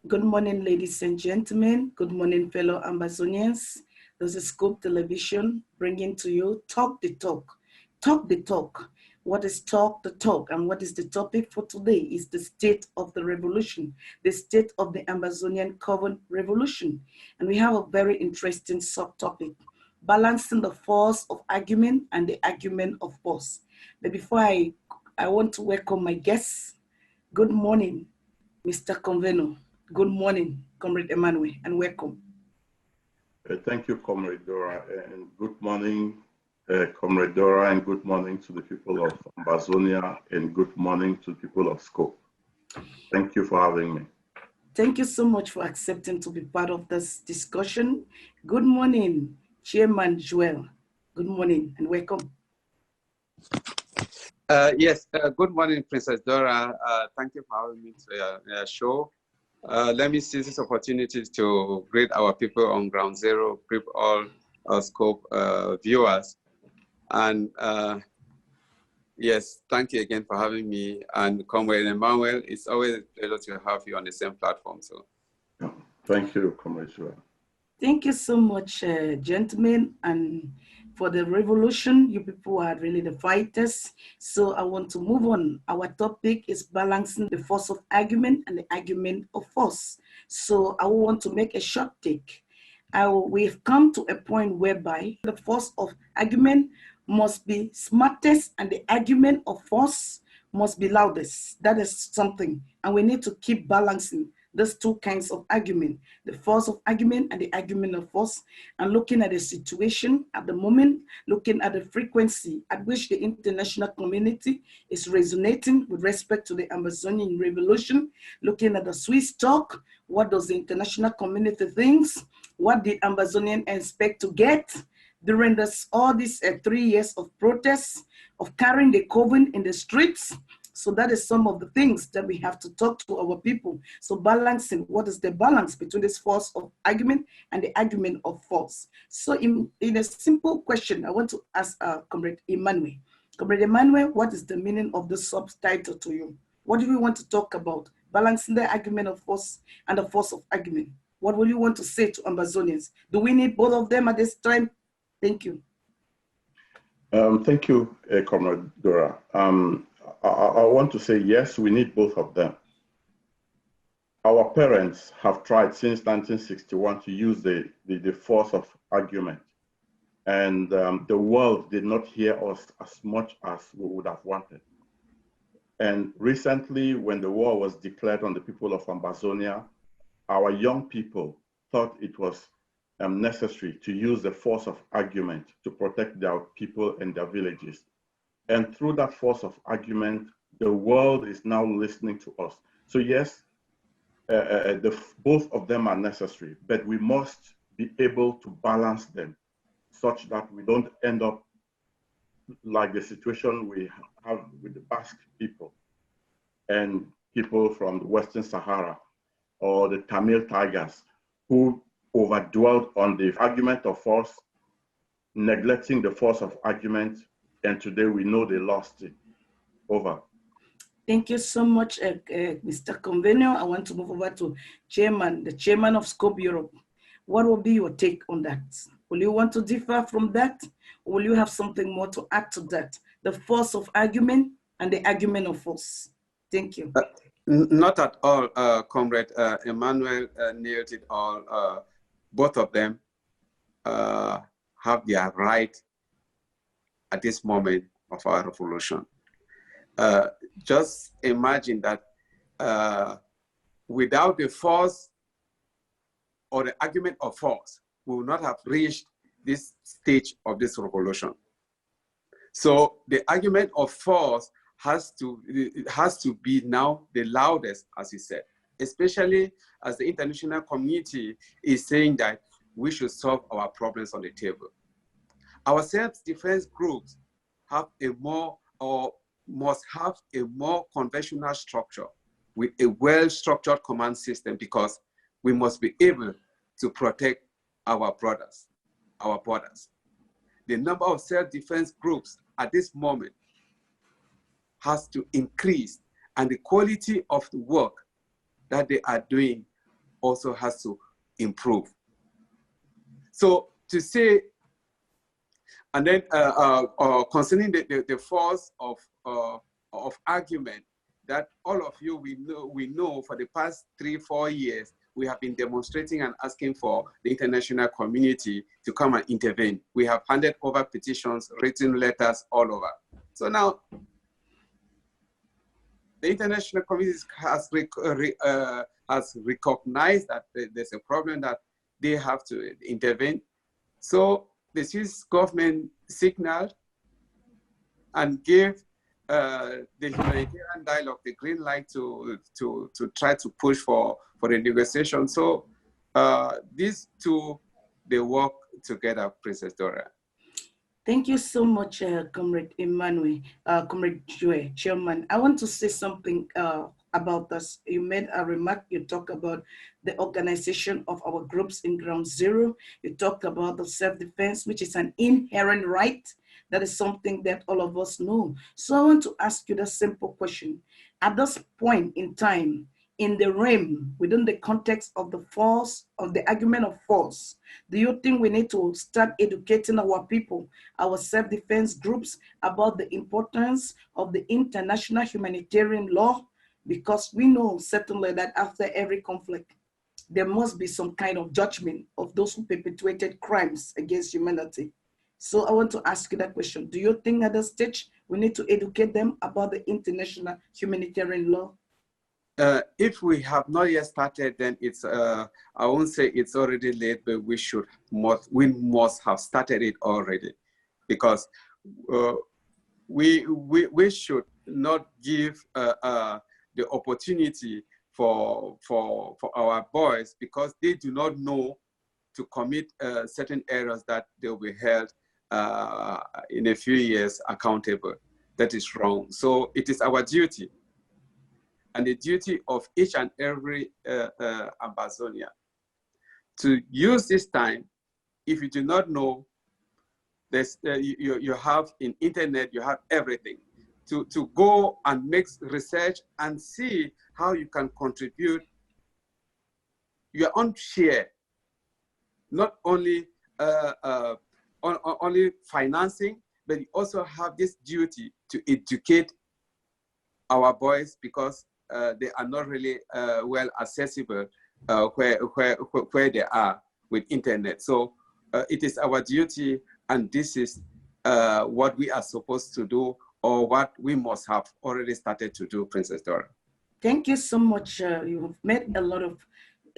Good morning, ladies and gentlemen. Good morning, fellow Ambazonians. This is Scope Television bringing to you Talk the Talk. Talk the Talk. What is Talk the Talk? And what is the topic for today is the state of the revolution, the state of the Ambazonian Carbon Revolution. And we have a very interesting subtopic, balancing the force of argument and the argument of force. But before I want to welcome my guests. Good morning, Mr. Conveno. Good morning, Comrade Emmanuel, and welcome. Thank you, Comrade Dora, and good morning, Comrade Dora, and good morning to the people of Ambazonia, and good morning to the people of Scope. Thank you for having me. Thank you so much for accepting to be part of this discussion. Good morning, Chairman Joel. Good morning and welcome. Yes, good morning, Princess Dora. Thank you for having me to your show. Let me seize this opportunity to greet our people on Ground Zero, greet all our Scope viewers. And yes, thank you again for having me. And Comrade Emmanuel, it's always a pleasure to have you on the same platform. So, thank you, Comrade Joel. Thank you so much, gentlemen. And for the revolution, you people are really the fighters. So I want to move on. Our topic is balancing the force of argument and the argument of force. So I want to make a short take. We've come to a point whereby the force of argument must be smartest and the argument of force must be loudest. That is something. And we need to keep balancing those two kinds of argument, the force of argument and the argument of force, and looking at the situation at the moment, looking at the frequency at which the international community is resonating with respect to the Ambazonian Revolution, looking at the Swiss talk, what does the international community think, what did Ambazonian expect to get during all these 3 years of protests, of carrying the COVID in the streets. So that is some of the things that we have to talk to our people. So balancing, what is the balance between this force of argument and the argument of force? So in a simple question, I want to ask Comrade Emmanuel. Comrade Emmanuel, what is the meaning of the subtitle to you? What do we want to talk about? Balancing the argument of force and the force of argument. What will you want to say to Ambazonians? Do we need both of them at this time? Thank you. Thank you, Comrade Dora. I want to say, yes, we need both of them. Our parents have tried since 1961 to use the force of argument. And the world did not hear us as much as we would have wanted. And recently, when the war was declared on the people of Ambazonia, our young people thought it was necessary to use the force of argument to protect their people and their villages. And through that force of argument, the world is now listening to us. So yes, both of them are necessary, but we must be able to balance them such that we don't end up like the situation we have with the Basque people and people from the Western Sahara or the Tamil Tigers who overdwelled on the argument of force, neglecting the force of argument, and today we know they lost it. Over. Thank you so much, Mr. Convenio. I want to move over to the chairman of Scope Europe. What will be your take on that? Will you want to differ from that? Or will you have something more to add to that? The force of argument and the argument of force. Thank you. Not at all, Comrade Emmanuel nailed it all. Both of them have their right at this moment of our revolution. Just imagine that without the force or the argument of force, we will not have reached this stage of this revolution. So the argument of force has to be now the loudest, as you said, especially as the international community is saying that we should solve our problems on the table. Our self-defense groups have must have a more conventional structure with a well-structured command system, because we must be able to protect our brothers, our borders. The number of self-defense groups at this moment has to increase, and the quality of the work that they are doing also has to improve. So to say, and then concerning the force of argument, that all of you, we know for the past 3-4 years, we have been demonstrating and asking for the international community to come and intervene. We have handed over petitions, written letters all over. So now, the international community has recognized that there's a problem, that they have to intervene. So the Swiss government signaled and gave the humanitarian dialogue the green light to try to push for the negotiation. So these two, they work together, Princess Dora. Thank you so much, Comrade Emmanuel, Comrade Joy, Chairman. I want to say something about this. You made a remark, you talk about the organization of our groups in Ground Zero. You talked about the self-defense, which is an inherent right. That is something that all of us know. So I want to ask you the simple question. At this point in time, in the realm, within the context of the force, of the argument of force, do you think we need to start educating our people, our self-defense groups, about the importance of the international humanitarian law? Because we know certainly that after every conflict, there must be some kind of judgment of those who perpetuated crimes against humanity. So I want to ask you that question. Do you think at this stage we need to educate them about the international humanitarian law? If we have not yet started, then it's, I won't say it's already late, but we must have started it already, because we should not give the opportunity for our boys, because they do not know, to commit certain errors that they'll be held in a few years accountable. That is wrong. So it is our duty, and the duty of each and every Ambazonia, to use this time. If you do not know, there's, you have in internet, you have everything, to go and make research and see how you can contribute your own share, not only only financing, but you also have this duty to educate our boys, because they are not really well accessible where they are with internet. So it is our duty, and this is what we are supposed to do, or what we must have already started to do, Princess Dora. Thank you so much. You have made a lot of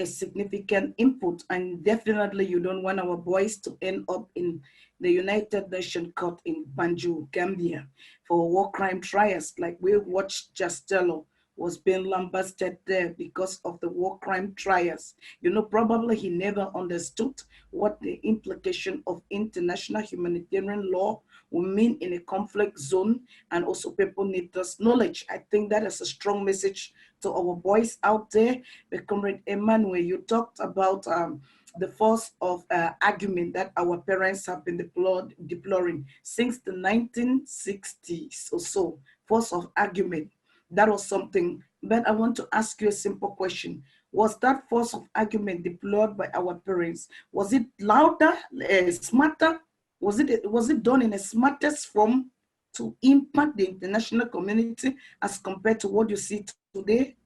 significant input, and definitely you don't want our boys to end up in the United Nations Court in Banjul, Gambia, for war crime trials. Like we watched Jastello was being lambasted there because of the war crime trials. You know, probably he never understood what the implication of international humanitarian law will mean in a conflict zone, and also people need this knowledge. I think that is a strong message to our boys out there. But Comrade Emmanuel, you talked about the force of argument that our parents have been deploring since the 1960s or so, force of argument. That was something, but I want to ask you a simple question. Was that force of argument deployed by our parents? Was it louder, smarter? Was it done in a smartest form to impact the international community as compared to what you see today?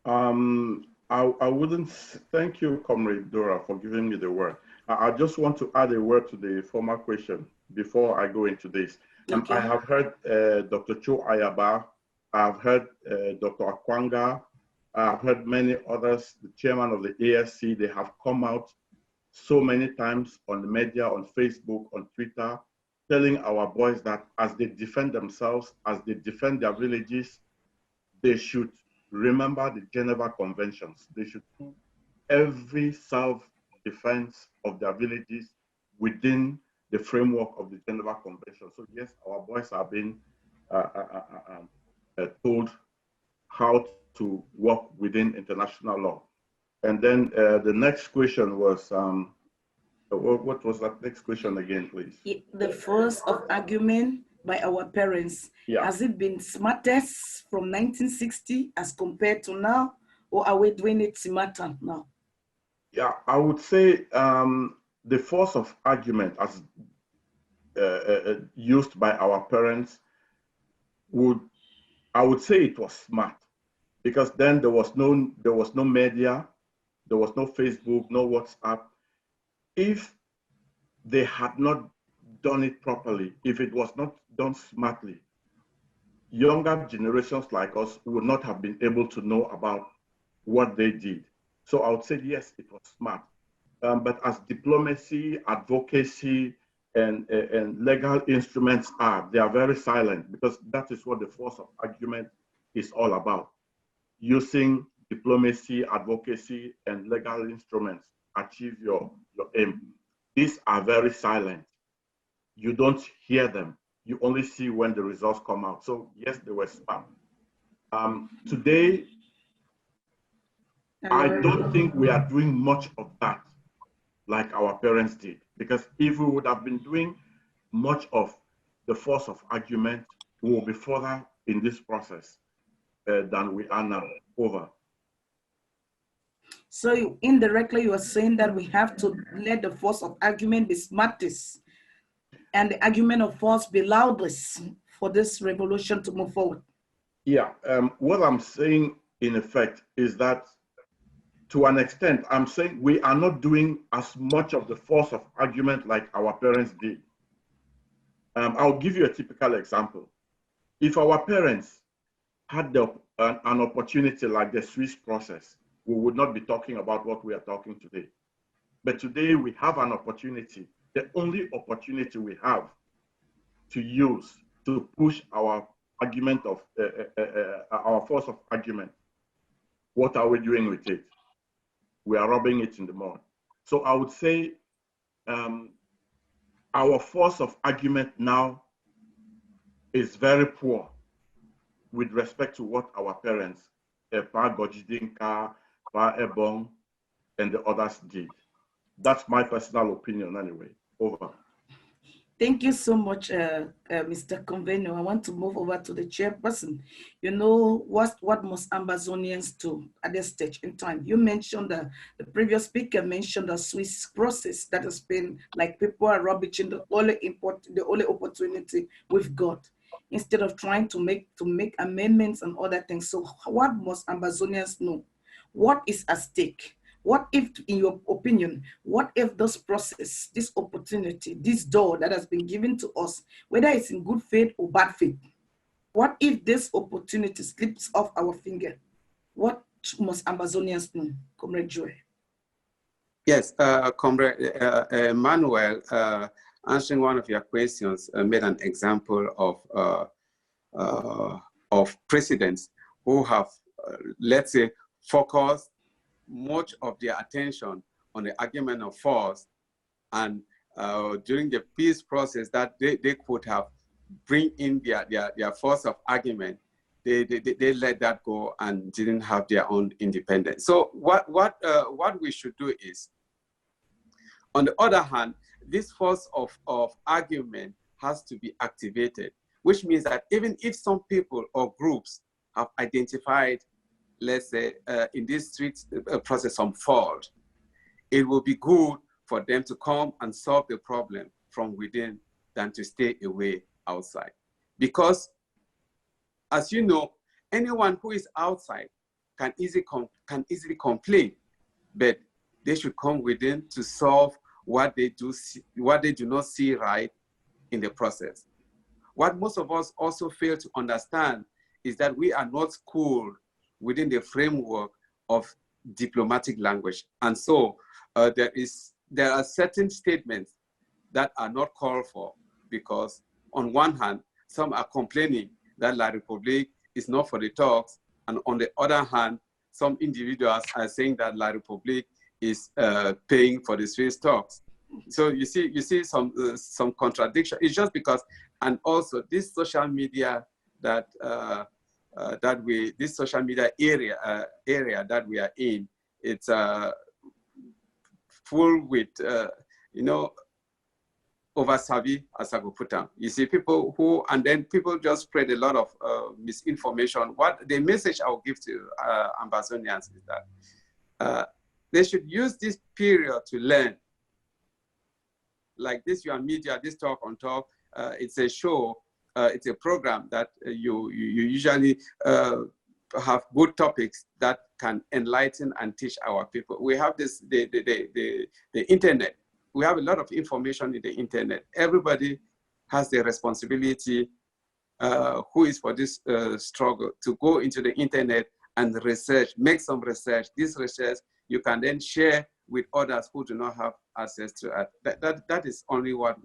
I wouldn't, thank you, Comrade Dora, for giving me the word. I just want to add a word to the former question before I go into this. Okay. I have heard Dr. Cho Ayaba, I've heard Dr. Akwanga, I've heard many others, the chairman of the ASC. They have come out so many times on the media, on Facebook, on Twitter, telling our boys that as they defend themselves, as they defend their villages, they should remember the Geneva Conventions. They should do every self-defense of their villages within the framework of the Geneva Convention. So yes, our boys are being told how to work within international law. And then the next question was, what was that next question again, please? The force of argument by our parents. Yeah. Has it been smartest from 1960 as compared to now? or are we doing it smarter now? Yeah, I would say the force of argument as used by our parents I would say it was smart, because then there was no media, there was no Facebook, no WhatsApp. If they had not done it properly, if it was not done smartly, younger generations like us would not have been able to know about what they did. So I would say, yes, it was smart. But as diplomacy, advocacy, and legal instruments are, they are very silent, because that is what the force of argument is all about. Using diplomacy, advocacy, and legal instruments achieve your aim. These are very silent. You don't hear them. You only see when the results come out. So yes, they were smart. Today, I don't think we are doing much of that like our parents did, because if we would have been doing much of the force of argument, we will be further in this process than we are now. Over. So indirectly, you are saying that we have to let the force of argument be smartest and the argument of force be loudest for this revolution to move forward. Yeah, what I'm saying in effect is that, to an extent, I'm saying we are not doing as much of the force of argument like our parents did. I'll give you a typical example. If our parents had an opportunity like the Swiss process, we would not be talking about what we are talking today. But today we have an opportunity, the only opportunity we have to use to push our argument of our force of argument. What are we doing with it? We are rubbing it in the mud. So I would say our force of argument now is very poor with respect to what our parents, Pa Gojidinka, Pa Ebong, and the others did. That's my personal opinion anyway. Over. Thank you so much, Mr. Convenio. I want to move over to the chairperson. You know, what must Ambazonians do at this stage in time? You mentioned, the previous speaker mentioned the Swiss process that has been like people are rubbishing the only opportunity we've got, instead of trying to make amendments and other things. So what must Ambazonians know? What is at stake? What if, in your opinion, what if this process, this opportunity, this door that has been given to us, whether it's in good faith or bad faith, what if this opportunity slips off our finger? What must Ambazonians know? Comrade Joy. Yes, Comrade Manuel, answering one of your questions, made an example of presidents who have, let's say, focused much of their attention on the argument of force, and during the peace process that they could have bring in their force of argument, they let that go and didn't have their own independence. So what we should do is, on the other hand, this force of argument has to be activated, which means that even if some people or groups have identified, let's say, in this street process some fault, it will be good for them to come and solve the problem from within than to stay away outside. Because, as you know, anyone who is outside can easily complain, but they should come within to solve what they do not see right in the process. What most of us also fail to understand is that we are not schooled within the framework of diplomatic language. And so there are certain statements that are not called for, because on one hand, some are complaining that La République is not for the talks, and on the other hand, some individuals are saying that La République is paying for the Swiss talks. So you see some contradiction. It's just because, and also this social media that this social media area that we are in, it's full with over savvy, as I could put them. You see, people who, and then people just spread a lot of misinformation. What the message I will give to Ambazonians is that they should use this period to learn. Like this, your media, this Talk on Talk, it's a show, it's a program that you usually have good topics that can enlighten and teach our people. We have this, the internet. We have a lot of information in the internet. Everybody has the responsibility, who is for this struggle, to go into the internet and research, make some research. This research you can then share with others who do not have access to it. That is only what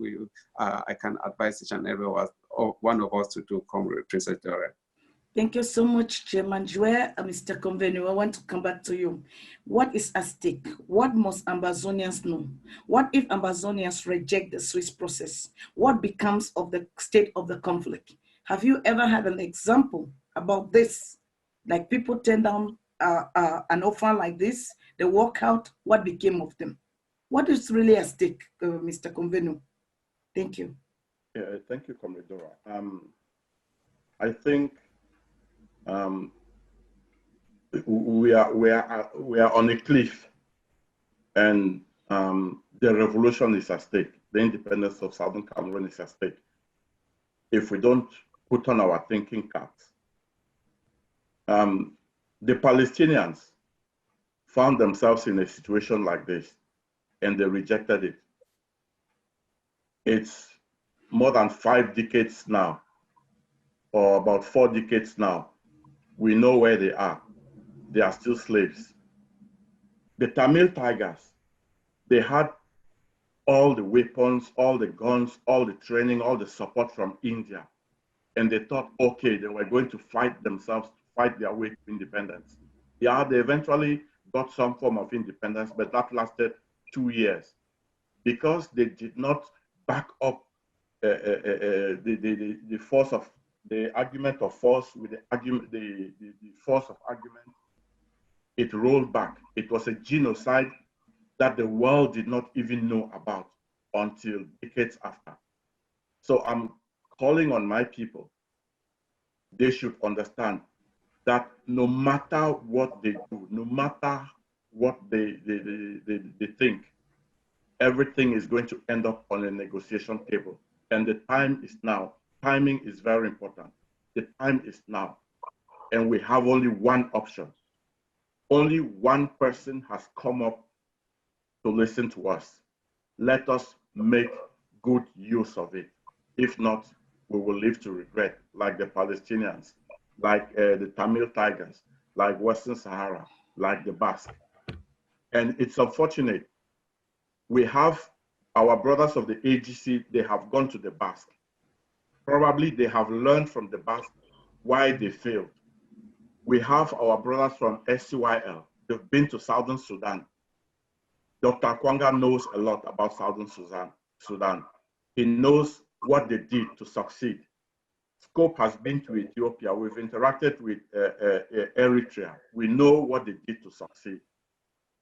I can advise each and every one of us to do, Comrade Princess Dora. Thank you so much, Chairman Joel. Mr. Convenio, I want to come back to you. What is at stake? What must Ambazonians know? What if Ambazonians reject the Swiss process? What becomes of the state of the conflict? Have you ever had an example about this? Like people turn down an offer like this, they walk out, what became of them? What is really at stake, Mr. Convenio? Thank you. Yeah, thank you, Comrade Dora. I think we are on a cliff, and the revolution is at stake. The independence of Southern Cameroon is at stake. If we don't put on our thinking caps, the Palestinians found themselves in a situation like this, and they rejected it. It's more than 5 decades now, or about 4 decades now. We know where they are. They are still slaves. The Tamil Tigers, they had all the weapons, all the guns, all the training, all the support from India. And they thought, okay, they were going to fight themselves, fight their way to independence. Yeah, they eventually got some form of independence, but that lasted 2 years because they did not back up the force of the argument of force with the argument, the force of argument. It rolled back. It was a genocide that the world did not even know about until decades after. So I'm calling on my people. They should understand that no matter what they do, no matter what they think, everything is going to end up on a negotiation table. And the time is now. Timing is very important. The time is now. And we have only one option. Only one person has come up to listen to us. Let us make good use of it. If not, we will live to regret, like the Palestinians, like the Tamil Tigers, like Western Sahara, like the Basque. And it's unfortunate. We have our brothers of the AGC, they have gone to the Basque. Probably they have learned from the Basque why they failed. We have our brothers from SCYL. They've been to Southern Sudan. Dr. Kwanga knows a lot about Southern Sudan. He knows what they did to succeed. Scope has been to Ethiopia. We've interacted with Eritrea. We know what they did to succeed.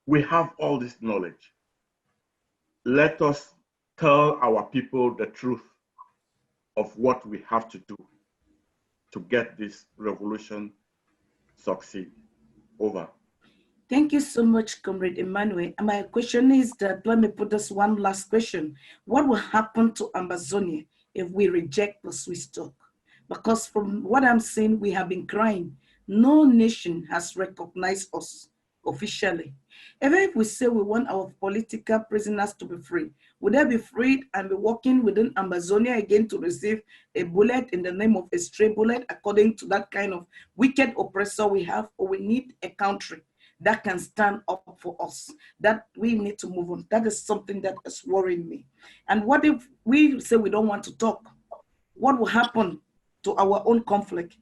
We have all this knowledge. Let us tell our people the truth of what we have to do to get this revolution succeed. Over. Thank you so much, Comrade Emmanuel. And my question is that, let me put this one last question. What will happen to Ambazonia if we reject the Swiss talk? Because from what I'm seeing, we have been crying. No nation has recognized us officially. Even if we say we want our political prisoners to be free, would they be freed and be working within Ambazonia again to receive a bullet in the name of a stray bullet, according to that kind of wicked oppressor we have? Or we need a country that can stand up for us, that we need to move on. That is something that is worrying me. And what if we say we don't want to talk? What will happen to our own conflict?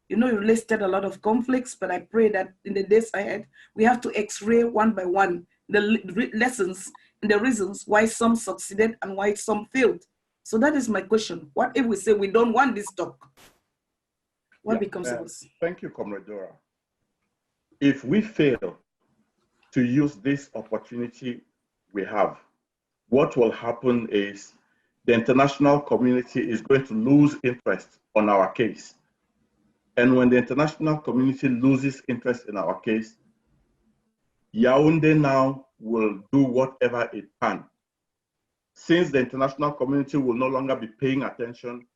You know, you listed a lot of conflicts, but I pray that in the days ahead, we have to x-ray one by one the lessons and the reasons why some succeeded and why some failed. So that is my question. What if we say we don't want this talk? What becomes of us? Thank you, Comrade Dora. If we fail to use this opportunity we have, what will happen is the international community is going to lose interest on our case. And when the international community loses interest in our case, Yaoundé now will do whatever it can. Since the international community will no longer be paying attention,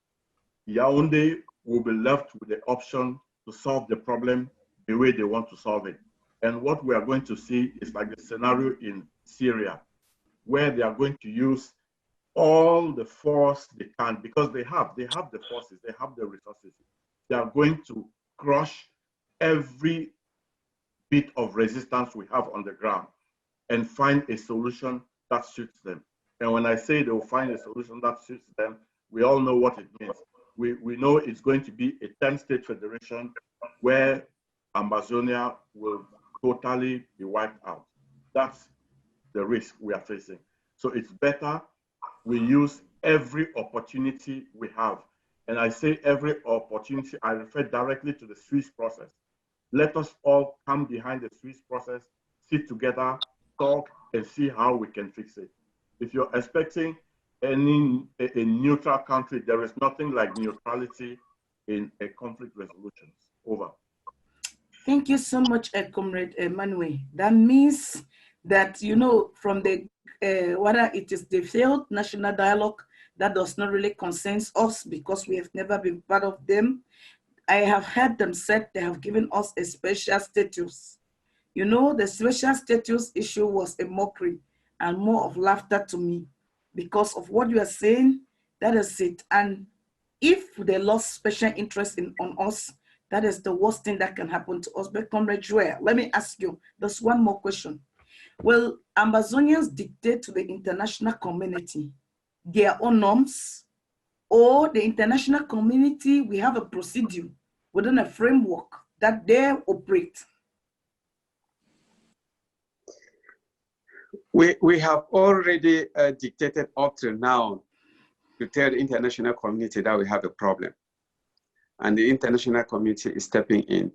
Yaoundé will be left with the option to solve the problem the way they want to solve it. And what we are going to see is like the scenario in Syria, where they are going to use all the force they can, because they have the forces, they have the resources. They are going to crush every bit of resistance we have on the ground and find a solution that suits them. And when I say they will find a solution that suits them, we all know what it means. We know it's going to be a 10-state federation where Ambazonia will totally be wiped out. That's the risk we are facing. So it's better we use every opportunity we have. And I say every opportunity, I refer directly to the Swiss process. Let us all come behind the Swiss process, sit together, talk, and see how we can fix it. If you're expecting a neutral country, there is nothing like neutrality in a conflict resolution. Over. Thank you so much, Comrade Emmanuel. That means that, you know, from the whether it is the failed national dialogue that does not really concern us because we have never been part of them. I have heard them said they have given us a special status. You know, the special status issue was a mockery and more of laughter to me because of what you are saying. That is it. And if they lost special interest on us, that is the worst thing that can happen to us. But Comrade Joel, let me ask you, there's one more question. Will Ambazonians dictate to the international community their own norms, or the international community, we have a procedure within a framework that they operate? We have already dictated up to now to tell the international community that we have a problem. And the international community is stepping in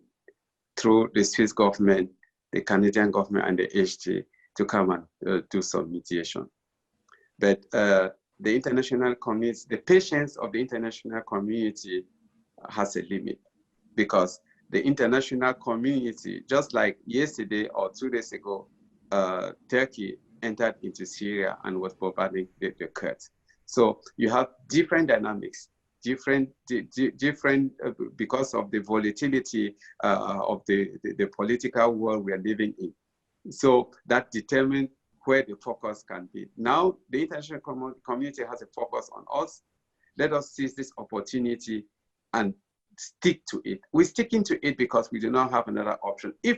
through the Swiss government, the Canadian government, and the HG to come and do some mediation. But the international community, the patience of the international community has a limit, because the international community, just like yesterday or 2 days ago, Turkey entered into Syria and was bombarding the Kurds. So you have different dynamics, different because of the volatility of the political world we are living in. So that determines where the focus can be. Now the international community has a focus on us. Let us seize this opportunity and stick to it. We're sticking to it because we do not have another option. If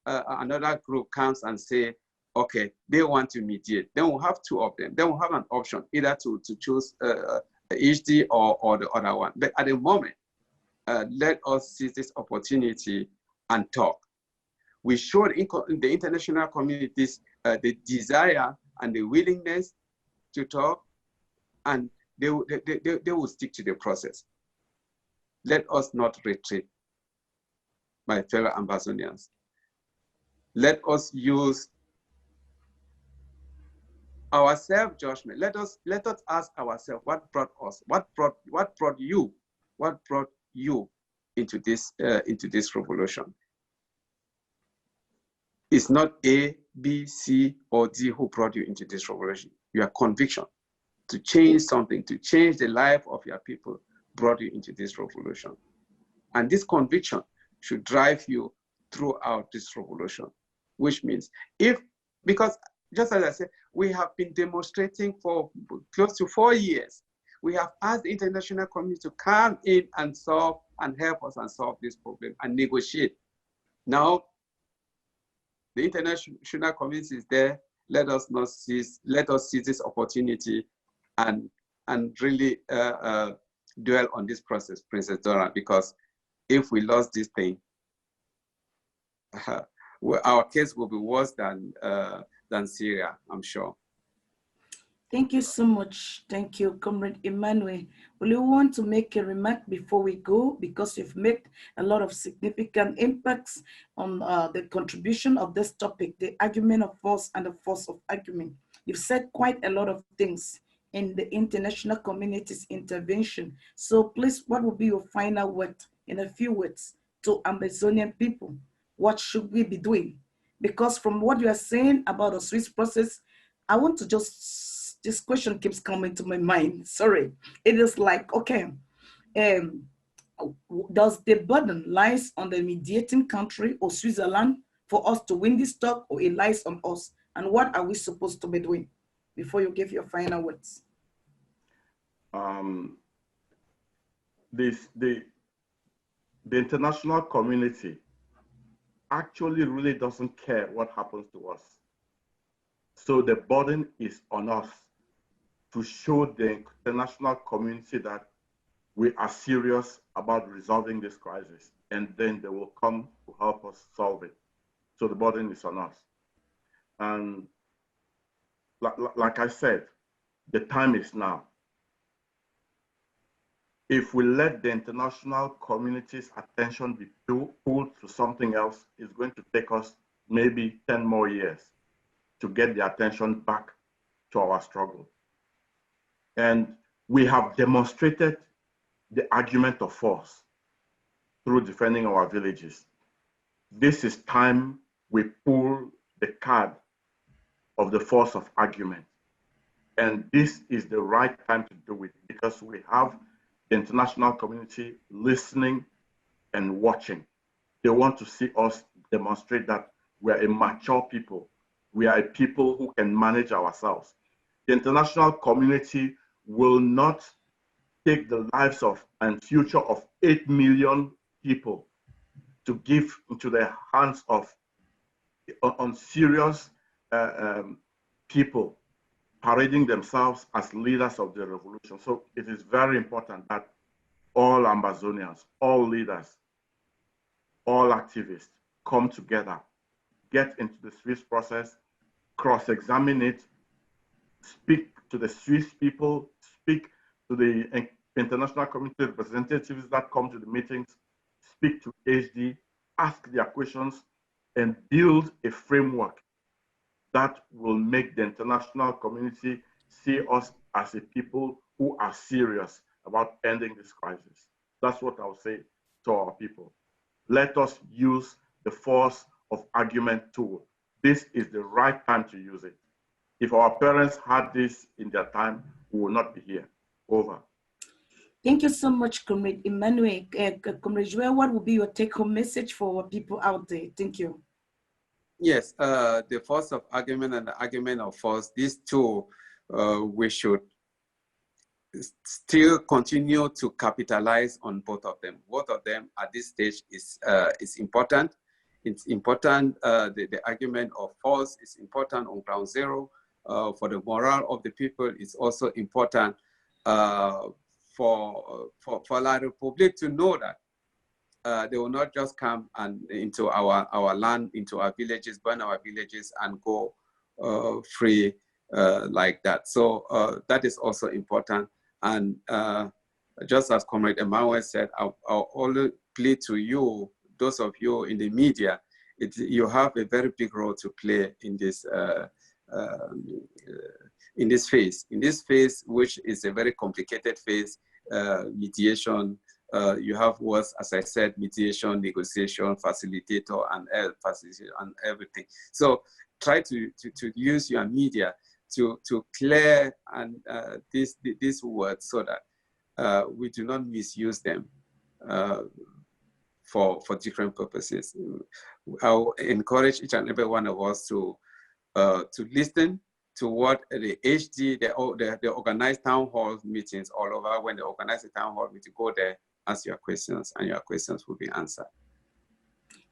another group comes and say, okay, they want to mediate, then we'll have two of them. Then we'll have an option, either to choose HD or the other one. But at the moment, let us seize this opportunity and talk. We showed in the international communities the desire and the willingness to talk, and they will stick to the process. Let us not retreat, my fellow Ambazonians. Let us use our self-judgment. Let us ask ourselves, what brought you into this revolution? It's not A, B, C, or D who brought you into this revolution. Your conviction to change something, to change the life of your people, brought you into this revolution. And this conviction should drive you throughout this revolution, which means because just as I said, we have been demonstrating for close to 4 years. We have asked the international community to come in and solve and help us and solve this problem and negotiate. Now, the international community is there. Let us seize this opportunity and really dwell on this process, Princess Dora, because if we lost this thing, our case will be worse than Syria, I'm sure. Thank you so much. Thank you, Comrade Emmanuel. Will you want to make a remark before we go? Because you've made a lot of significant impacts on the contribution of this topic, the argument of force and the force of argument. You've said quite a lot of things. in the international community's intervention. So please, what will be your final word in a few words to Ambazonian people? What should we be doing? Because from what you are saying about the Swiss process, I want to just, this question keeps coming to my mind. Sorry. It is like, okay, um, does the burden lies on the mediating country or Switzerland for us to win this talk, or it lies on us? And what are we supposed to be doing? Before you give your final words. The international community actually really doesn't care what happens to us. So the burden is on us to show the international community that we are serious about resolving this crisis, and then they will come to help us solve it. So the burden is on us. And like I said, the time is now. If we let the international community's attention be pulled to something else, it's going to take us maybe 10 more years to get the attention back to our struggle. And we have demonstrated the argument of force through defending our villages. This is time we pull the card of the force of argument. And this is the right time to do it, because we have the international community listening and watching. They want to see us demonstrate that we are a mature people. We are a people who can manage ourselves. The international community will not take the lives of and future of 8 million people to give into the hands of unserious people parading themselves as leaders of the revolution. So it is very important that all Ambazonians, all leaders, all activists come together, get into the Swiss process, cross-examine it, speak to the Swiss people, speak to the international community representatives that come to the meetings, speak to HD, ask their questions, and build a framework that will make the international community see us as a people who are serious about ending this crisis. That's what I'll say to our people. Let us use the force of argument tool. This is the right time to use it. If our parents had this in their time, we will not be here. Over. Thank you so much, Comrade Emmanuel. Comrade Joel, what will be your take-home message for our people out there? Thank you. Yes, the force of argument and the argument of force, these two, we should still continue to capitalize on both of them. Both of them at this stage is important. It's important, the argument of force is important on ground zero. For the morale of the people, it's also important for La Republique to know that they will not just come and into our land, into our villages, burn our villages, and go free like that. So that is also important. And just as Comrade Emmanuel said, I'll only plead to you, those of you in the media, you have a very big role to play in this phase. In this phase, which is a very complicated phase, mediation. You have words, as I said, mediation, negotiation, facilitator, and everything. So try to use your media to clear and these words so that we do not misuse them for different purposes. I'll encourage each and every one of us to listen to what the HD, they organize town hall meetings all over. When they organize a town hall meeting, go there, ask your questions, and your questions will be answered.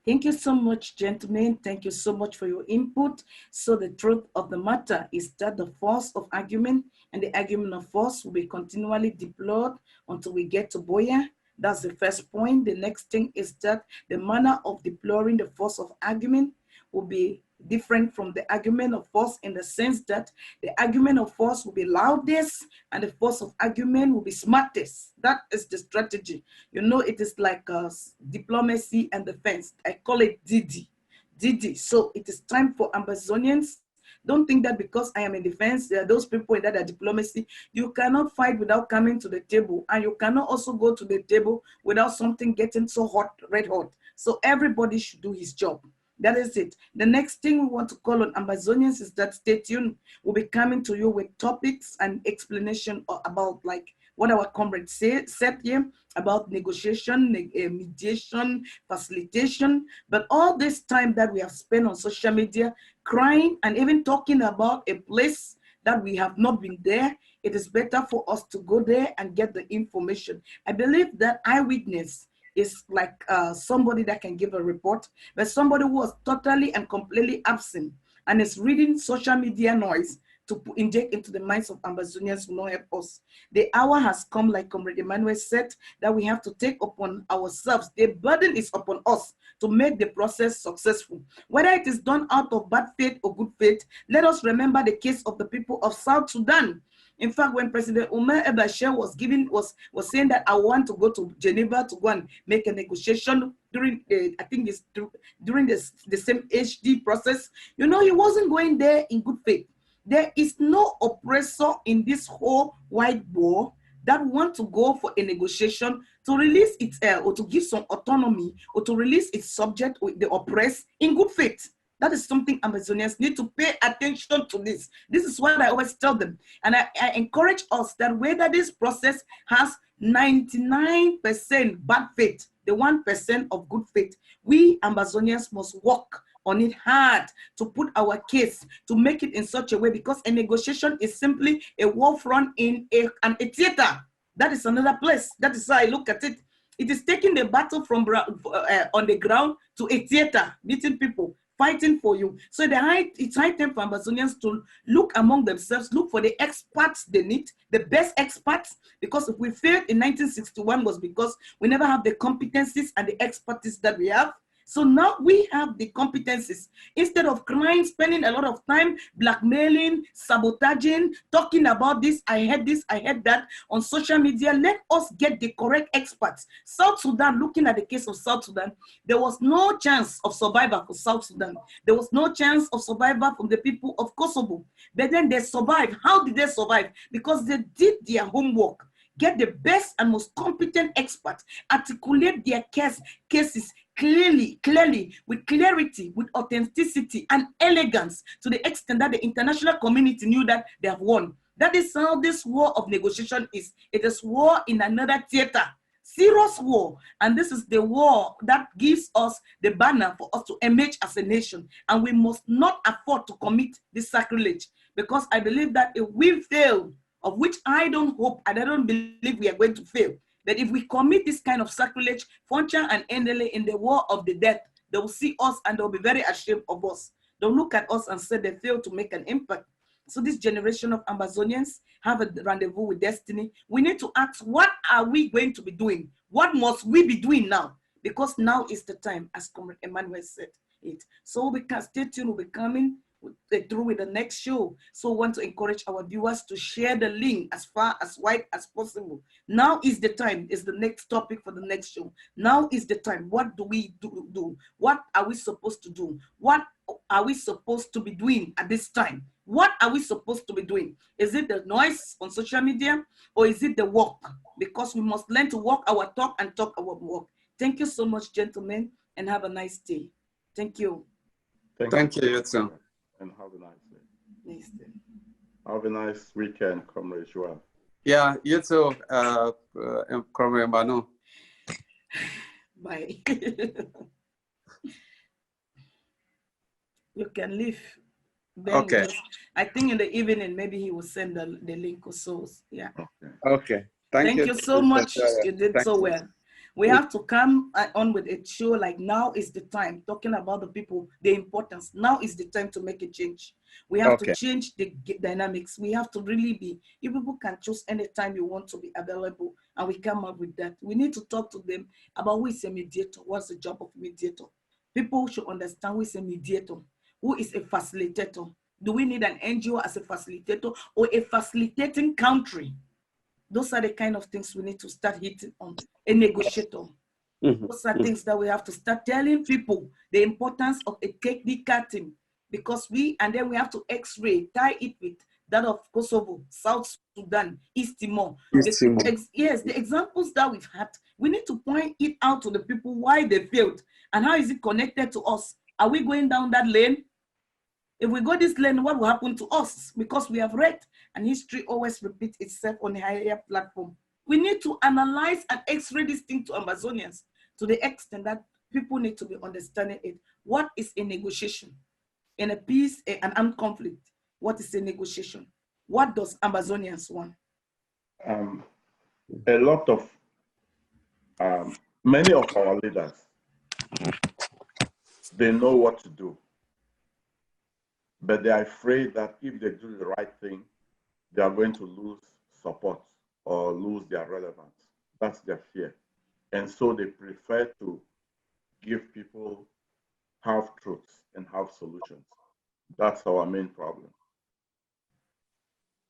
Thank you so much, gentlemen. Thank you so much for your input. So the truth of the matter is that the force of argument and the argument of force will be continually deployed until we get to Boya. That's the first point. The next thing is that the manner of deploying the force of argument will be different from the argument of force, in the sense that the argument of force will be loudest and the force of argument will be smartest. That is the strategy. You know, it is like diplomacy and defense. I call it DD. So it is time for Ambazonians Don't think that because I am in defense, there are those people in that are diplomacy. You cannot fight without coming to the table, and you cannot also go to the table without something getting so hot, red hot. So everybody should do his job. That is it. The next thing we want to call on Ambazonians is that stay tuned. We'll be coming to you with topics and explanation about like what our comrades said here about negotiation, mediation, facilitation. But all this time that we have spent on social media, crying and even talking about a place that we have not been there, it is better for us to go there and get the information. I believe that eyewitness is like somebody that can give a report, but somebody who was totally and completely absent and is reading social media noise to inject into the minds of Ambazonians will not help us. The hour has come, like Comrade Emmanuel said, that we have to take upon ourselves. The burden is upon us to make the process successful. Whether it is done out of bad faith or good faith, let us remember the case of the people of South Sudan. In fact, when President Omar el-Bashir was saying that I want to go to Geneva to go and make a negotiation during, I think it's during the same HD process, you know, he wasn't going there in good faith. There is no oppressor in this whole wide war that want to go for a negotiation to release its or to give some autonomy or to release its subject or the oppressed in good faith. That is something Amazonians need to pay attention to this. This is what I always tell them. And I encourage us that whether this process has 99% bad faith, the 1% of good faith, we Amazonians must work on it hard to put our case, to make it in such a way, because a negotiation is simply a war front in a theater. That is another place. That is how I look at it. It is taking the battle from on the ground to a theater, meeting people, fighting for you. So it's high time for Ambazonians to look among themselves, look for the experts they need, the best experts, because if we failed in 1961 was because we never have the competencies and the expertise that we have. So now we have the competencies. Instead of crying, spending a lot of time blackmailing, sabotaging, talking about this, I heard that on social media, let us get the correct experts. South Sudan, looking at the case of South Sudan, there was no chance of survival for South Sudan. There was no chance of survival from the people of Kosovo. But then they survived. How did they survive? Because they did their homework. Get the best and most competent experts, articulate their cases clearly, with clarity, with authenticity and elegance, to the extent that the international community knew that they have won. That is how this war of negotiation is. It is war in another theater, serious war. And this is the war that gives us the banner for us to emerge as a nation. And we must not afford to commit this sacrilege, because I believe that if we fail, of which I don't hope and I don't believe we are going to fail, that if we commit this kind of sacrilege, Foncha and Endele in the war of the death, they will see us and they'll be very ashamed of us. They'll look at us and say they failed to make an impact. So this generation of Ambazonians have a rendezvous with destiny. We need to ask, what are we going to be doing? What must we be doing now? Because now is the time, as Comrade Emmanuel said it. So we can stay tuned, we'll be coming through with the next show. So we want to encourage our viewers to share the link as far as wide as possible. Now is the time, is the next topic for the next show. Now is the time. What do we do? What are we supposed to do? What are we supposed to be doing at this time? What are we supposed to be doing? Is it the noise on social media, or is it the walk? Because we must learn to walk our talk and talk our walk. Thank you so much, gentlemen, and have a nice day. Thank you. Thank you, Yotsun. And have a nice day. Nice day. Have a nice weekend, Comrade Joel. Yeah, you too, Comrade Manu. Bye. You can leave. Ben Okay. I think in the evening, maybe he will send the link or so. Yeah. Okay. Thank you so much. You did so well. We have to come on with a show like now is the time, talking about the people, the importance. Now is the time to make a change. We have to change the dynamics. We have to really be, you people can choose any time you want to be available, and we come up with that. We need to talk to them about who is a mediator, what's the job of a mediator. People should understand who is a mediator, who is a facilitator. Do we need an NGO as a facilitator or a facilitating country? Those are the kind of things we need to start hitting on. A negotiator. Those are things that we have to start telling people, the importance of a technical team. because and then we have to X-ray, tie it with that of Kosovo, South Sudan, East Timor. Yes, the examples that we've had, we need to point it out to the people why they failed and how is it connected to us. Are we going down that lane? If we go this lane, what will happen to us? Because we have read, and history always repeats itself on a higher platform. We need to analyze and X-ray this thing to Ambazonians to the extent that people need to be understanding it. What is a negotiation? In a peace, an armed conflict, what is a negotiation? What does Ambazonians want? A lot of, many of our leaders, they know what to do, but they are afraid that if they do the right thing, they are going to lose support or lose their relevance. That's their fear. And so they prefer to give people half truths and half solutions. That's our main problem.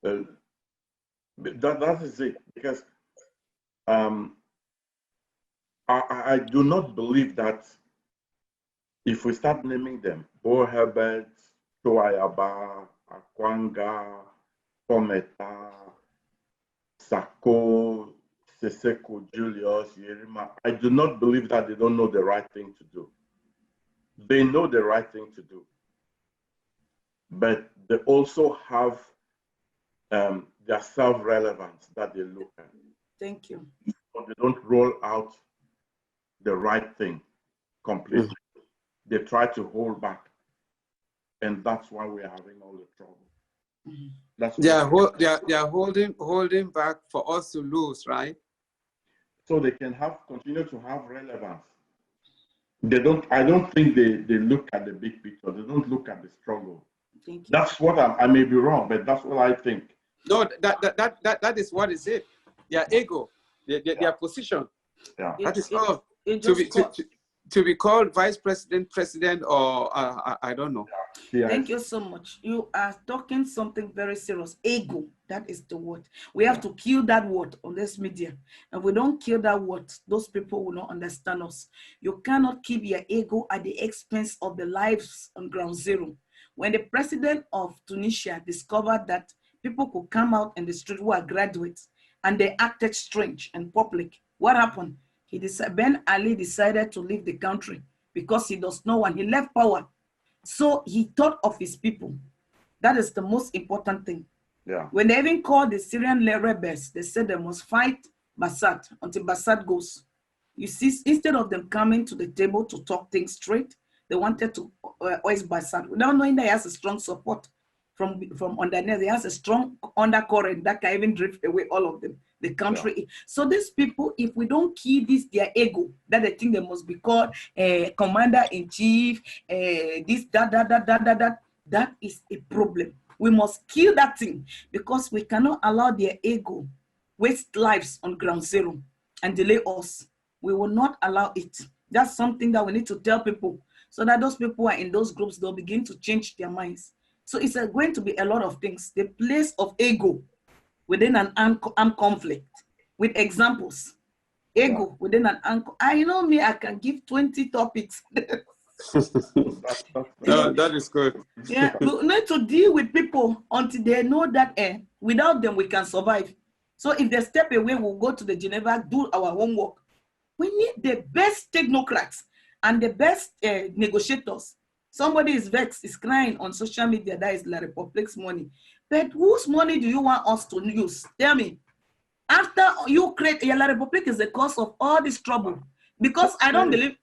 That is it, because I do not believe that if we start naming them, Bo Herbert, Toayaba, Akwanga, Pometa, Sako, Seseko, Julius, Yerima, I do not believe that they don't know the right thing to do. They know the right thing to do, but they also have their self-relevance that they look at. Thank you. But they don't roll out the right thing completely. They try to hold back, and that's why we're having all the trouble. That's they are holding back for us to lose, right? So they can continue to have relevance. They don't. I don't think they look at the big picture. They don't look at the struggle. Thank you. That's what I may be wrong, but that's what I think. No, that is what is it. Their ego, their position. Yeah. That is all. To be called vice president, president, or I don't know. Yeah. Thank you so much. You are talking something very serious. Ego, that is the word. We have to kill that word on this media. If we don't kill that word, those people will not understand us. You cannot keep your ego at the expense of the lives on ground zero. When the president of Tunisia discovered that people could come out in the street who are graduates and they acted strange and public, what happened? Ben Ali decided to leave the country because he does not want. He left power. So he thought of his people. That is the most important thing. Yeah. When they even called the Syrian rebels, they said they must fight Assad until Assad goes. You see, instead of them coming to the table to talk things straight, they wanted to oust Assad without knowing that he has a strong support from underneath. He has a strong undercurrent that can even drift away all of them. The country. Yeah. So these people, if we don't kill their ego, that they think they must be called commander-in-chief, that is a problem. We must kill that thing because we cannot allow their ego waste lives on ground zero and delay us. We will not allow it. That's something that we need to tell people so that those people who are in those groups, they'll begin to change their minds. So it's going to be a lot of things. The place of ego within an armed conflict, with examples. Ego within an armed. I know me, I can give 20 topics. That is good. Yeah, we need to deal with people until they know that without them we can survive. So if they step away, we'll go to the Geneva, do our homework. We need the best technocrats and the best negotiators. Somebody is vexed, is crying on social media, that is La Republic's money. But whose money do you want us to use? Tell me. After you create La Republic is the cause of all this trouble. Because I don't believe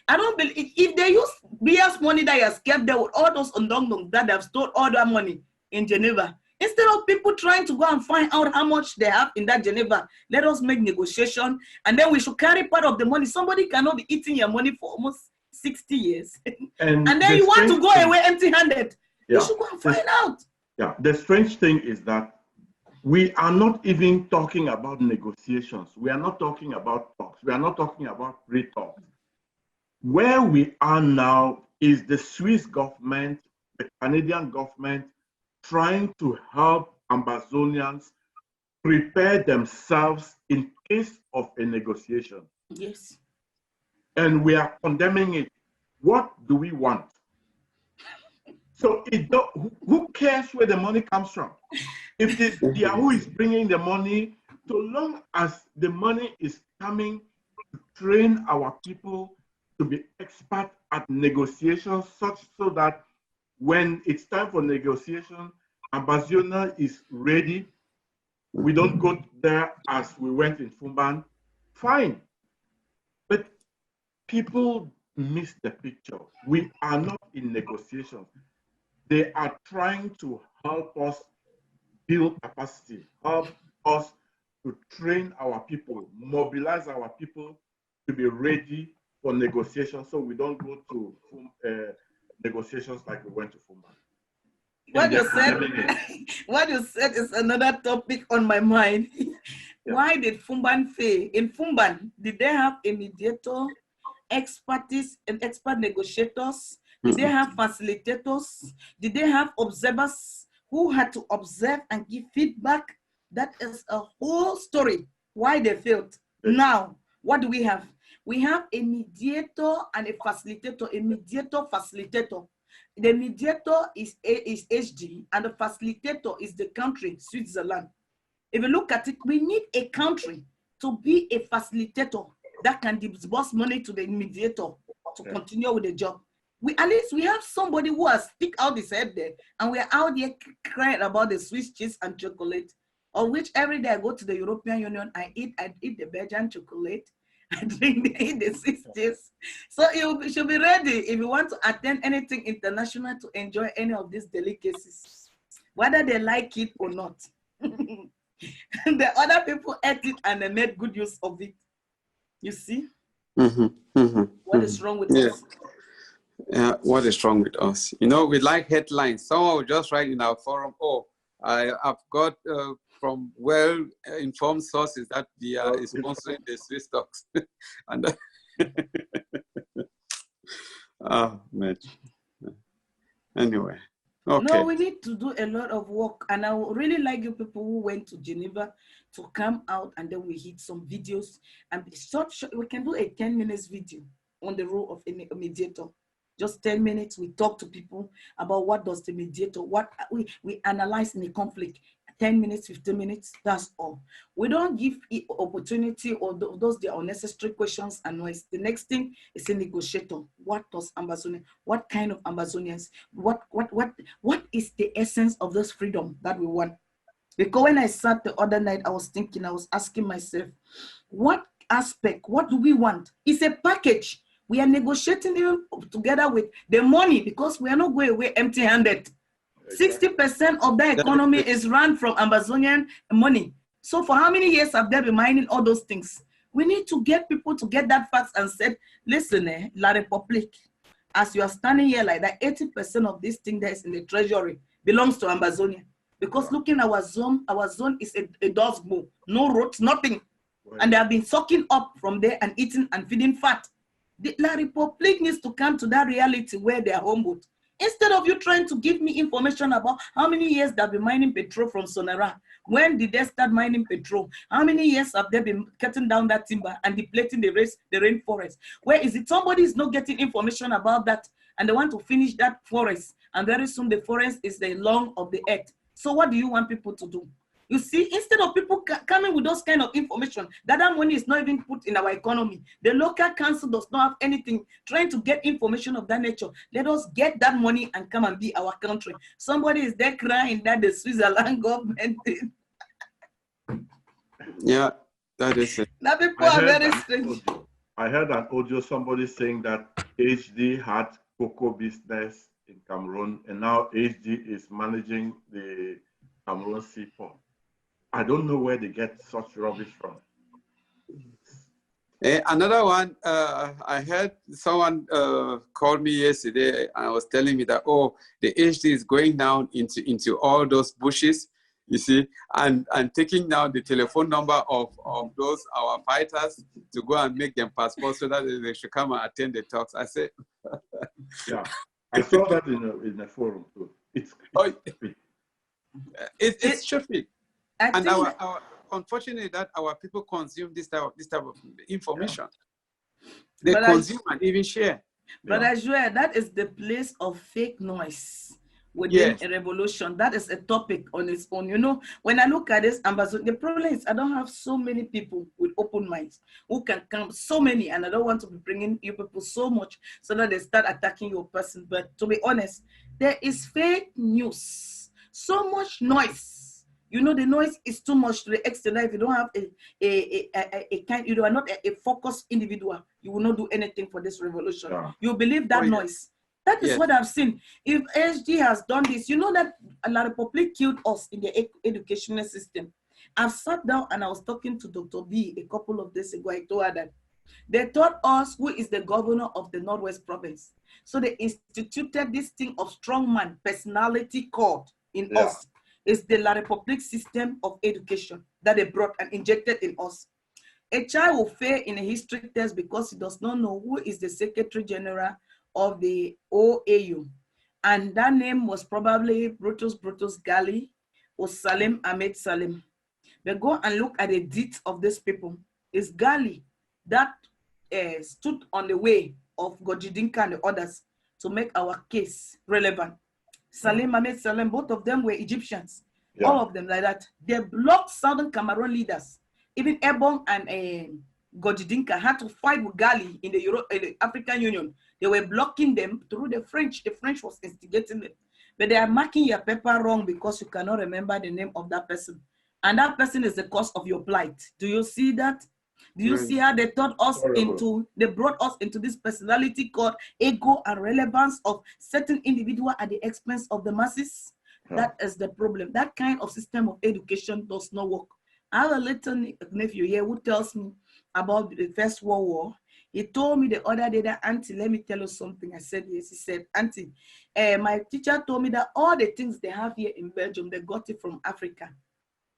if they use BS money that has kept there with all those undongdongs that have stored all that money in Geneva, instead of people trying to go and find out how much they have in that Geneva, let us make negotiation and then we should carry part of the money. Somebody cannot be eating your money for almost 60 years. And then you want to go away empty-handed. Yeah. You should go and find out. Yeah, the strange thing is that we are not even talking about negotiations. We are not talking about talks. We are not talking about free talks. Where we are now is the Swiss government, the Canadian government, trying to help Ambazonians prepare themselves in case of a negotiation. Yes. And we are condemning it. What do we want? So who cares where the money comes from? If the Yahoo is bringing the money, so long as the money is coming to train our people to be expert at negotiations, such so that when it's time for negotiation, Ambazonia is ready. We don't go there as we went in Fumban. Fine. But people miss the picture. We are not in negotiations. They are trying to help us build capacity, help us to train our people, mobilize our people to be ready for negotiations so we don't go to negotiations like we went to Fumban. What you said is another topic on my mind. Yeah. Why did Fumban fail? In Fumban, did they have a mediator, expertise, and expert negotiators? Did they have facilitators? Did they have observers who had to observe and give feedback? That is a whole story why they failed. Now, what do we have? We have a mediator and a facilitator, a mediator facilitator. The mediator is HD and the facilitator is the country, Switzerland. If you look at it, we need a country to be a facilitator that can disburse money to the mediator to continue with the job. At least we have somebody who has stick out his head there, and we're out there crying about the Swiss cheese and chocolate, of which every day I go to the European Union, I eat the Belgian chocolate, I drink the Swiss cheese. So you should be ready if you want to attend anything international to enjoy any of these delicacies, whether they like it or not. The other people ate it and they made good use of it. You see? What is wrong with us? Yeah, what is wrong with us? You know, we like headlines. Someone will just write in our forum, oh, I've got from well-informed sources that the is sponsoring the Swiss stocks. And oh, man. Anyway. Okay. No, we need to do a lot of work, and I would really like you people who went to Geneva to come out, and then we hit some videos, and we can do a 10 minutes video on the role of a mediator. Just 10 minutes, we talk to people about what does the mediator, what we analyze in a conflict. 10 minutes, 15 minutes, that's all. We don't give opportunity or those the unnecessary questions and noise. The next thing is a negotiator. What does Ambazonia, what kind of Ambazonians, what is the essence of this freedom that we want? Because when I sat the other night, I was thinking, I was asking myself, what aspect, what do we want? It's a package. We are negotiating even together with the money because we are not going away empty-handed. 60% of the economy is run from Ambazonian money. So for how many years have they been mining all those things? We need to get people to get that facts and said, listen, La Republique, as you are standing here like that, 80% of this thing that is in the treasury belongs to Ambazonia. Because looking at our zone is a dust bowl, no roads, nothing. And they have been sucking up from there and eating and feeding fat. The La Republique needs to come to that reality where they are humbled. Instead of you trying to give me information about how many years they've been mining petrol from Sonara, when did they start mining petrol? How many years have they been cutting down that timber and depleting the rainforest? Where is it? Somebody is not getting information about that and they want to finish that forest. And very soon the forest is the lung of the earth. So what do you want people to do? You see, instead of people coming with those kind of information, that money is not even put in our economy. The local council does not have anything trying to get information of that nature. Let us get that money and come and be our country. Somebody is there crying that the Switzerland government did. Yeah, that is it. Now people are very strange. I heard an audio, somebody saying that HD had cocoa business in Cameroon, and now HD is managing the Cameroon seaport. I don't know where they get such rubbish from. Another one, I heard someone called me yesterday and was telling me that, oh, the HD is going down into all those bushes, you see, and taking down the telephone number of those, our fighters, to go and make them passports so that they should come and attend the talks. I said, yeah, I saw that in a forum too. It's should be. And unfortunately, that our people consume this type of information. They consume and even share. But I swear that is the place of fake noise. within Yes. a revolution. That is a topic on its own. You know, when I look at this Ambazonia, the problem is I don't have so many people with open minds who can come, so many, and I don't want to be bringing you people so much so that they start attacking your person. But to be honest, there is fake news, so much noise. You know, the noise is too much to the extent that if you don't have a kind, you are not a focused individual, you will not do anything for this revolution. Yeah. You believe that Oh, yes. noise. That is Yes. what I've seen. If HD has done this, you know that La Republic killed us in the educational system. I've sat down and I was talking to Dr. B a couple of days ago. I told her that they taught us who is the governor of the Northwest province. So they instituted this thing of strongman personality code in us. It's the La Republic system of education that they brought and injected in us. A child will fail in a history test because he does not know who is the Secretary General of the OAU. And that name was probably Brutus Gali or Salim Ahmed Salim. But go and look at the deeds of these people. It's Gali that stood on the way of Gojidinka and the others to make our case relevant. Salim Ahmed Salim, both of them were Egyptians. Yeah. All of them like that. They blocked Southern Cameroon leaders. Even Ebon and Gojidinka had to fight with Gali in the African Union. They were blocking them through the French. The French was instigating them. But they are marking your paper wrong because you cannot remember the name of that person. And that person is the cause of your plight. Do you see that? Do you see how they taught us they brought us into this personality called ego and relevance of certain individual at the expense of the masses? Yeah. That is the problem. That kind of system of education does not work. I have a little nephew here who tells me about the First World War. He told me the other day that, Auntie, let me tell you something. I said, yes. He said, Auntie, my teacher told me that all the things they have here in Belgium, they got it from Africa.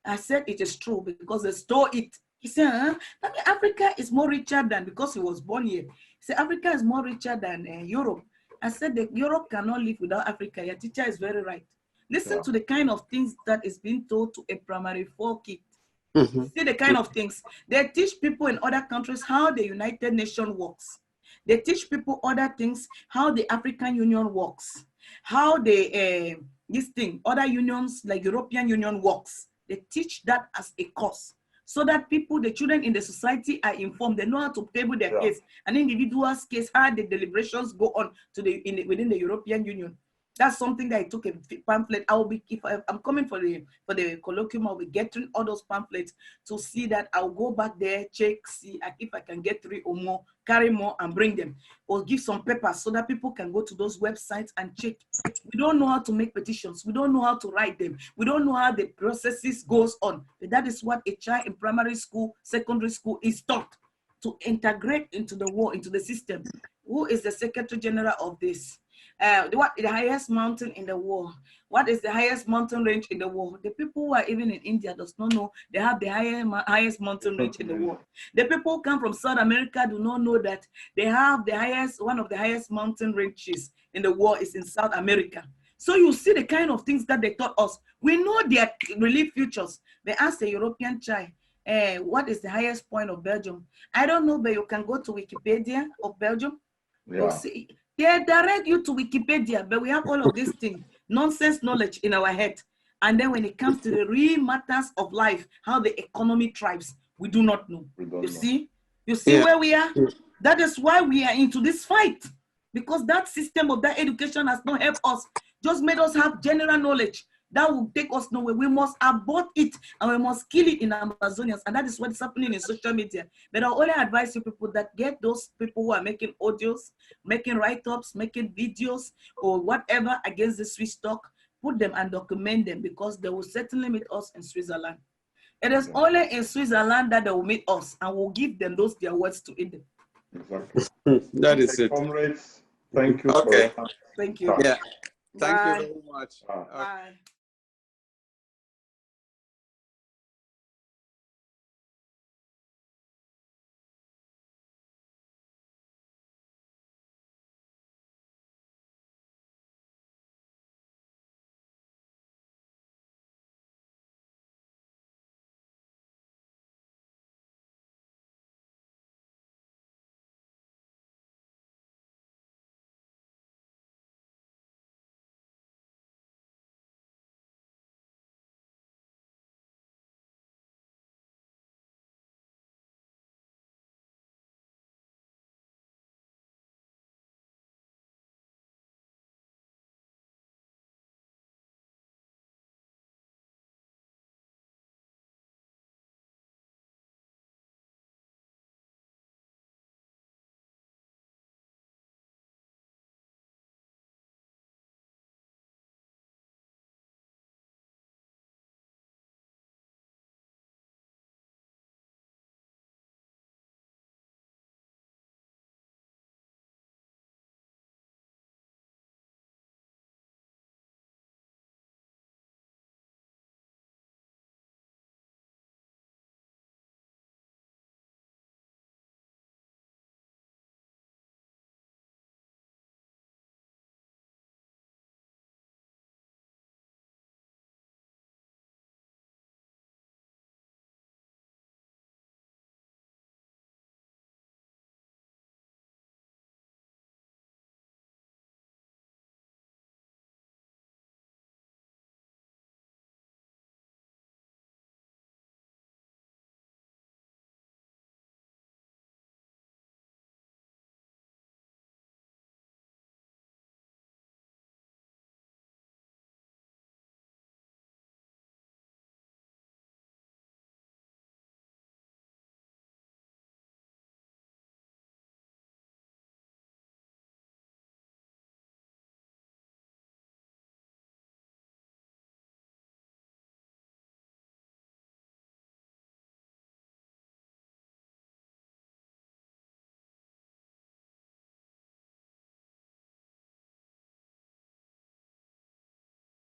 I said, it is true because they store it. He said, I mean, Africa is more richer than, because he was born here. He said, Africa is more richer than Europe. I said, that Europe cannot live without Africa. Your teacher is very right. Listen to the kind of things that is being told to a primary 4 kid. See the kind of things. They teach people in other countries how the United Nations works. They teach people other things, how the African Union works, how the, other unions like European Union works. They teach that as a course so that people, the children in the society are informed. They know how to table their case, an individual's case, how the deliberations go on to within the European Union. That's something that I took a pamphlet. I will be, if I'm coming for the colloquium, I'll be getting all those pamphlets to see that I'll go back there, check, see if I can get 3 or more, carry more and bring them, or give some papers so that people can go to those websites and check. We don't know how to make petitions. We don't know how to write them. We don't know how the processes goes on. But that is what a child in primary school, secondary school is taught to integrate into the war, into the system. Who is the Secretary General of this? What is the highest mountain in the world? What is the highest mountain range in the world? The people who are even in India does not know they have the highest mountain range in the world. The people who come from South America do not know that they have the highest, one of the highest mountain ranges in the world is in South America. So you see the kind of things that they taught us. We know their relief futures. They ask a European child, what is the highest point of Belgium? I don't know, but you can go to Wikipedia of Belgium. You'll see. They direct you to Wikipedia, but we have all of these things, nonsense knowledge in our head. And then when it comes to the real matters of life, how the economy thrives, we do not know. You see where we are? That is why we are into this fight, because that system of that education has not helped us, just made us have general knowledge. That will take us nowhere. We must abort it and we must kill it in Amazonians. And that is what is happening in social media. But I only advise you people that get those people who are making audios, making write-ups, making videos or whatever against the Swiss stock, put them and document them, because they will certainly meet us in Switzerland. It is only in Switzerland that they will meet us, and we'll give them their words to eat them. Exactly. That is it. Comrades, thank you. Okay. Thank you. Yeah. Thank Bye. you very much. Bye.